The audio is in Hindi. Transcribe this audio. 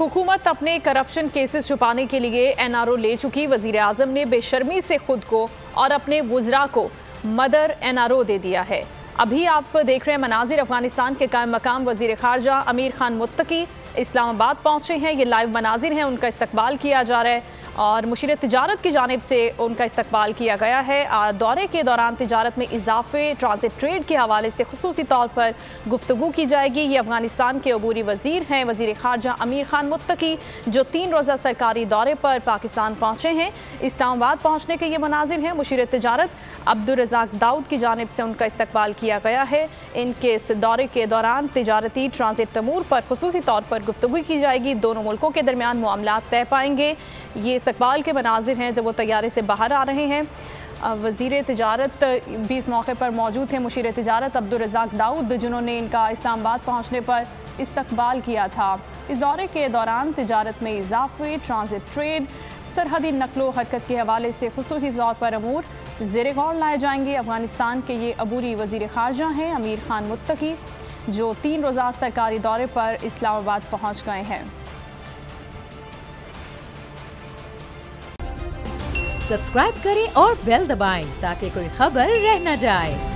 हुकूमत अपने करप्शन केसेस छुपाने के लिए एनआरओ ले चुकी। वजीर आजम ने बेशर्मी से खुद को और अपने वुज़रा को मदर एनआरओ दे दिया है। अभी आप देख रहे हैं मनाजिर। अफगानिस्तान के कायम मकाम वजीर खारजा अमीर खान मुत्तकी इस्लामाबाद पहुंचे हैं। ये लाइव मनाजिर हैं, उनका इस्तकबाल किया जा रहा है और मुशीर तिजारत की जानिब से उनका इस्तकबाल किया गया है। दौरे के दौरान तिजारत में इजाफे, ट्रांजिट ट्रेड के हवाले से खुसूसी तौर पर गुफ्तगू की जाएगी। ये अफगानिस्तान के अबूरी वजीर हैं वजीर खारजा अमीर खान मुत्तकी, जो 3 रोज़ा सरकारी दौरे पर पाकिस्तान पहुँचे हैं। इस्लामाबाद पहुँचने के ये मनाजिर हैं। मुशीर तिजारत अब्दुल रज़ाक दाऊद की जानिब से उनका इस्तकबाल किया गया है। इनके इस दौरे के दौरान तिजारती ट्रांजिट अमूर पर खुसूसी तौर पर गुफ्तगू की जाएगी। दोनों मुल्कों के दरमियान मामलात तय पाएंगे। ये इस्तकबाल के मनाजिर हैं जब वो तैयारे से बाहर आ रहे हैं। वज़ीर तिजारत भी इस मौके पर मौजूद थे, मुशीर तिजारत अब्दुल रज़ाक दाऊद, जिन्होंने इनका इस्लामाबाद पहुँचने पर इस्तकबाल किया था। इस दौरे के दौरान तिजारत में इजाफे, ट्रांजिट ट्रेड, सरहदी नकलो हरकत के हवाले से खुसूसी तौर पर अमूर ज़ेरे गौर लाए जाएंगे। अफगानिस्तान के ये अबूरी वज़ीर खारजा हैं अमीर खान मुत्तकी, जो 3 रोज़ा सरकारी दौरे पर इस्लामाबाद पहुँच गए हैं। सब्सक्राइब करें और बेल दबाएं ताकि कोई खबर रह न जाए।